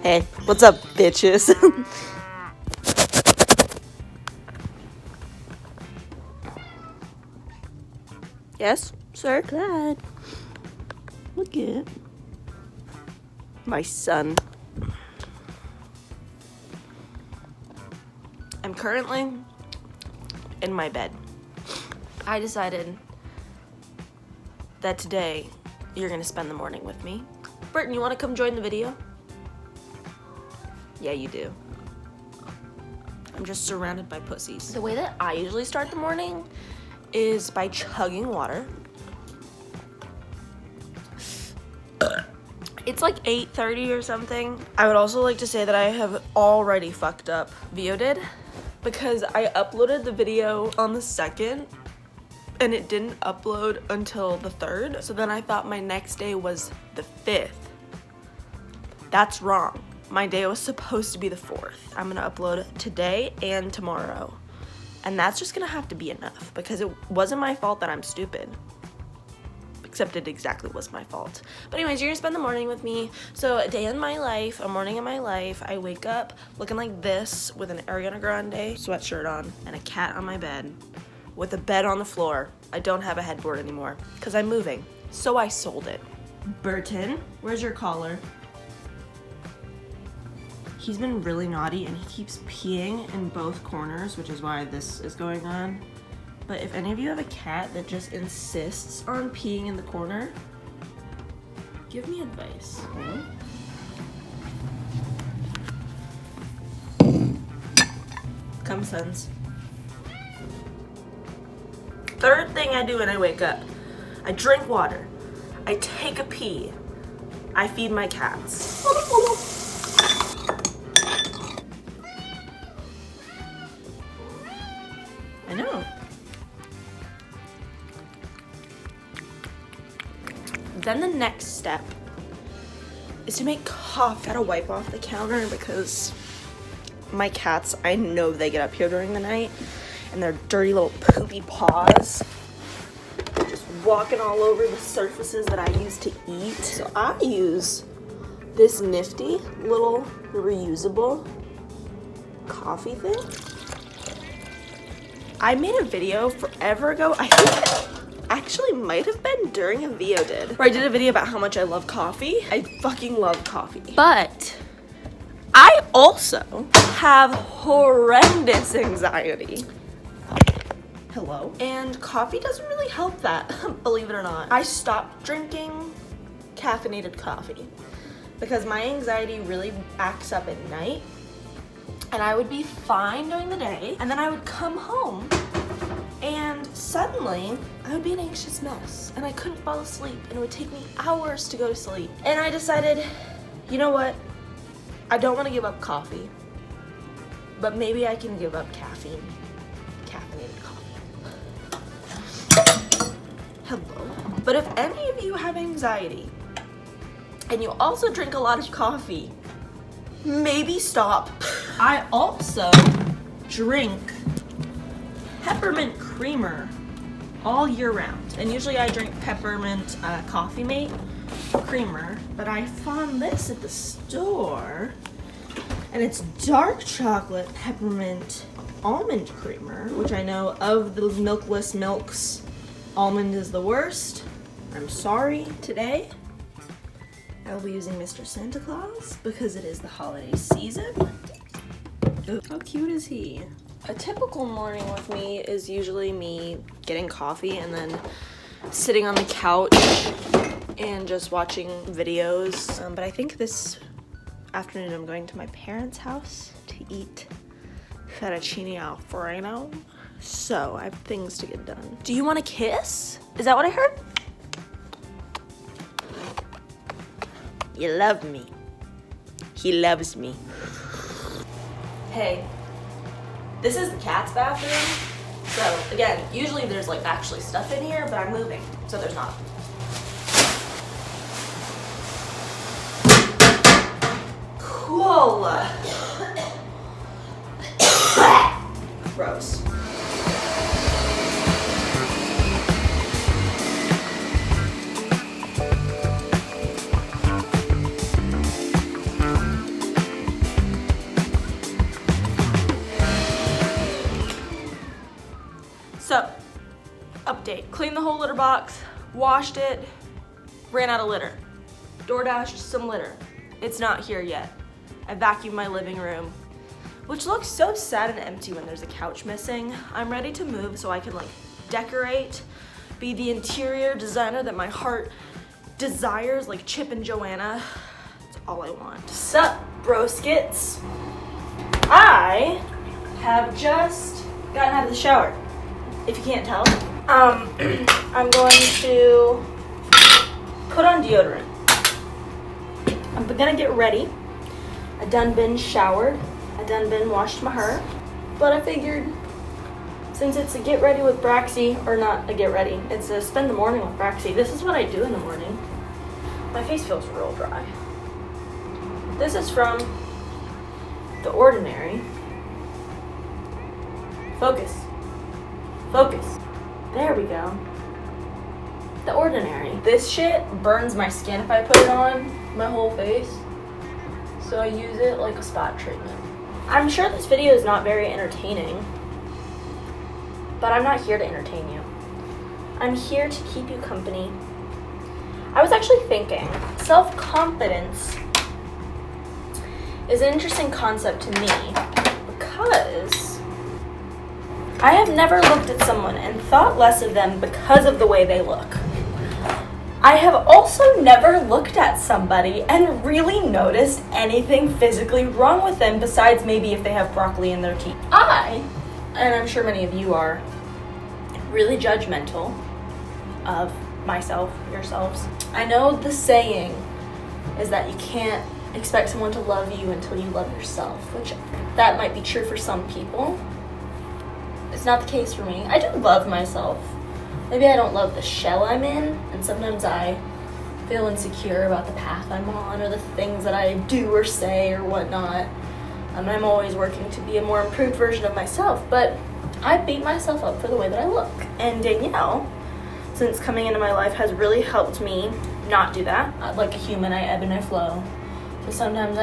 Hey, what's up, bitches? Yes, sir, glad. Look at my son. I'm currently in my bed. I decided that today you're gonna spend the morning with me. Burton, you wanna come join the video? Yeah, you do. I'm just surrounded by pussies. The way that I usually start the morning is by chugging water. It's like 8:30 or something. I would also like to say that I have already fucked up Vio did, because I uploaded the video on the 2nd and it didn't upload until the 3rd. So then I thought my next day was the 5th. That's wrong. My day was supposed to be the 4th. I'm gonna upload today and tomorrow. And that's just gonna have to be enough because it wasn't my fault that I'm stupid. Except it exactly was my fault. But anyways, you're gonna spend the morning with me. So a day in my life, a morning in my life, I wake up looking like this with an Ariana Grande sweatshirt on and a cat on my bed with a bed on the floor. I don't have a headboard anymore because I'm moving. So I sold it. Burton, where's your collar? He's been really naughty and he keeps peeing in both corners, which is why this is going on. But if any of you have a cat that just insists on peeing in the corner, give me advice. Come, sons. Third thing I do when I wake up, I drink water, I take a pee, I feed my cats. I know. Then the next step is to make coffee. Gotta wipe off the counter because my cats, I know they get up here during the night and their dirty little poopy paws just walking all over the surfaces that I use to eat. So I use this nifty little reusable coffee thing. I made a video forever ago. I think it actually might have been during a Vio did, where I did a video about how much I love coffee. I fucking love coffee. But I also have horrendous anxiety. Hello? And coffee doesn't really help that, believe it or not. I stopped drinking caffeinated coffee because my anxiety really acts up at night. And I would be fine during the day, and then I would come home, and suddenly, I would be an anxious mess, and I couldn't fall asleep, and it would take me hours to go to sleep. And I decided, you know what? I don't want to give up coffee, but maybe I can give up caffeine. Caffeinated coffee. Hello. But if any of you have anxiety, and you also drink a lot of coffee, maybe stop. I also drink peppermint creamer all year round. And usually I drink peppermint Coffee Mate creamer, but I found this at the store and it's dark chocolate peppermint almond creamer, which I know of the milkless milks, almond is the worst. I'm sorry. Today I will be using Mr. Santa Claus because it is the holiday season. Ooh, how cute is he? A typical morning with me is usually me getting coffee and then sitting on the couch and just watching videos. But I think this afternoon I'm going to my parents' house to eat fettuccine alfredo. So I have things to get done. Do you want a kiss? Is that what I heard? You love me. He loves me. Hey, this is the cat's bathroom. So again, usually there's like actually stuff in here, but I'm moving, so there's not. Cool. Gross. litter box, washed it, ran out of litter. DoorDashed some litter. It's not here yet. I vacuumed my living room, which looks so sad and empty when there's a couch missing. I'm ready to move so I can like decorate, be the interior designer that my heart desires, like Chip and Joanna. That's all I want. Sup, broskits? I have just gotten out of the shower, if you can't tell. I'm going to put on deodorant. I'm gonna get ready. I done been showered. I done been washed my hair. But I figured since it's a get ready with Braxie, or not a get ready, it's a spend the morning with Braxie. This is what I do in the morning. My face feels real dry. This is from The Ordinary. Focus. Focus. There we go. The Ordinary. This shit burns my skin if I put it on my whole face. So I use it like a spot treatment. I'm sure this video is not very entertaining, but I'm not here to entertain you. I'm here to keep you company. I was actually thinking, self-confidence is an interesting concept to me because I have never looked at someone and thought less of them because of the way they look. I have also never looked at somebody and really noticed anything physically wrong with them besides maybe if they have broccoli in their teeth. And I'm sure many of you are, really judgmental of myself, yourselves. I know the saying is that you can't expect someone to love you until you love yourself, which that might be true for some people. It's not the case for me. I do love myself. Maybe I don't love the shell I'm in, and sometimes I feel insecure about the path I'm on or the things that I do or say or whatnot. And I'm always working to be a more improved version of myself, but I beat myself up for the way that I look. And Danielle, since coming into my life, has really helped me not do that. Like a human, I ebb and I flow. So sometimes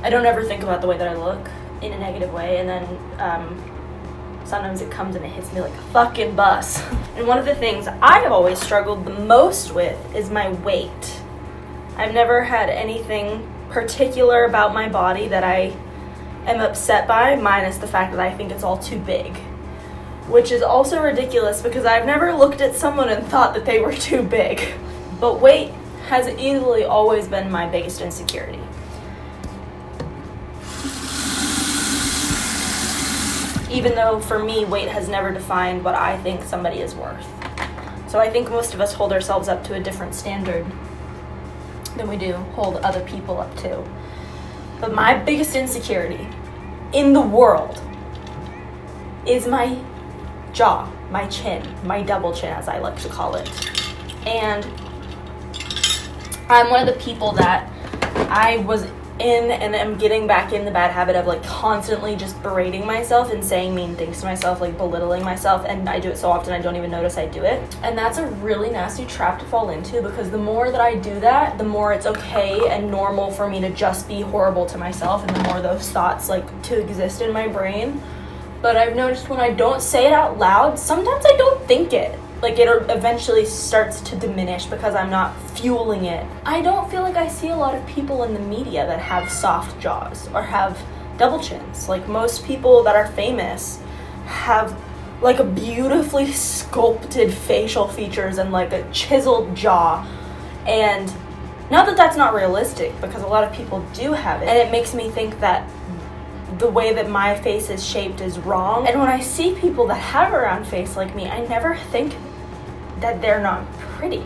I don't ever think about the way that I look in a negative way, and then sometimes it comes and it hits me like a fucking bus. And one of the things I have always struggled the most with is my weight. I've never had anything particular about my body that I am upset by, minus the fact that I think it's all too big. Which is also ridiculous because I've never looked at someone and thought that they were too big. But weight has easily always been my biggest insecurity. Even though for me, weight has never defined what I think somebody is worth. So I think most of us hold ourselves up to a different standard than we do hold other people up to. But my biggest insecurity in the world is my jaw, my chin, my double chin as I like to call it. And I'm one of the people that I was in and am getting back in the bad habit of like constantly just berating myself and saying mean things to myself, like belittling myself, and I do it so often I don't even notice I do it. And that's a really nasty trap to fall into because the more that I do that, the more it's okay and normal for me to just be horrible to myself, and the more those thoughts like to exist in my brain. But I've noticed when I don't say it out loud, sometimes I don't think it. Like it eventually starts to diminish because I'm not fueling it. I don't feel like I see a lot of people in the media that have soft jaws or have double chins. Like most people that are famous have like a beautifully sculpted facial features and like a chiseled jaw. And not that that's not realistic because a lot of people do have it. And it makes me think that the way that my face is shaped is wrong. And when I see people that have a round face like me, I never think that they're not pretty.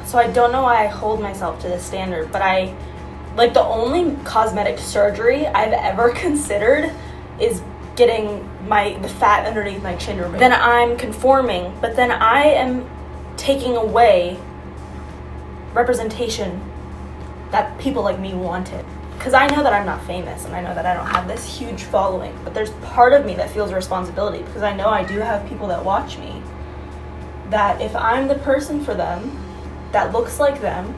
So I don't know why I hold myself to this standard, but the only cosmetic surgery I've ever considered is getting the fat underneath my chin removed. Then I'm conforming, but then I am taking away representation that people like me wanted. Because I know that I'm not famous and I know that I don't have this huge following, but there's part of me that feels a responsibility because I know I do have people that watch me, that if I'm the person for them that looks like them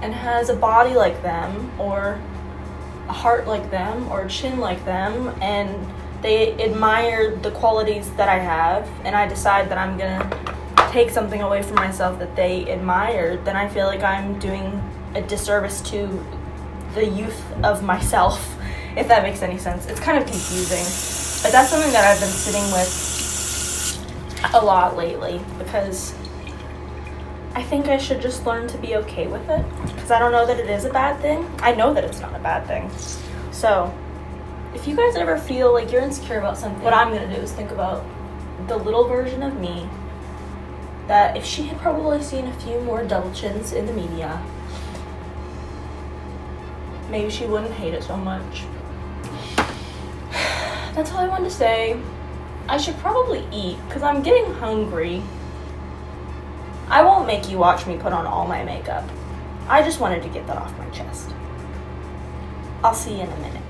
and has a body like them or a heart like them or a chin like them and they admire the qualities that I have, and I decide that I'm gonna take something away from myself that they admire, then I feel like I'm doing a disservice to the youth of myself, if that makes any sense. It's kind of confusing, but that's something that I've been sitting with a lot lately, because I think I should just learn to be okay with it, because I don't know that it is a bad thing. I know that it's not a bad thing. So if you guys ever feel like you're insecure about something, what I'm gonna do is think about the little version of me that if she had probably seen a few more double chins in the media, maybe she wouldn't hate it so much. That's all I wanted to say. I should probably eat, because I'm getting hungry. I won't make you watch me put on all my makeup. I just wanted to get that off my chest. I'll see you in a minute.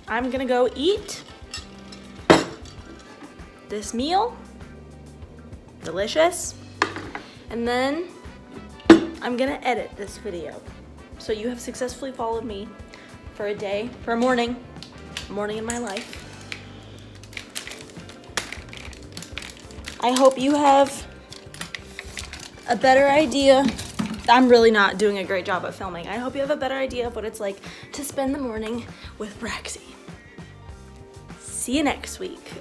I'm gonna go eat this meal. Delicious. And then I'm gonna edit this video. So you have successfully followed me for a day, for a morning in my life. I hope you have a better idea. I'm really not doing a great job at filming. I hope you have a better idea of what it's like to spend the morning with Braxie. See you next week.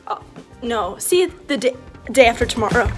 No, see you the day after tomorrow.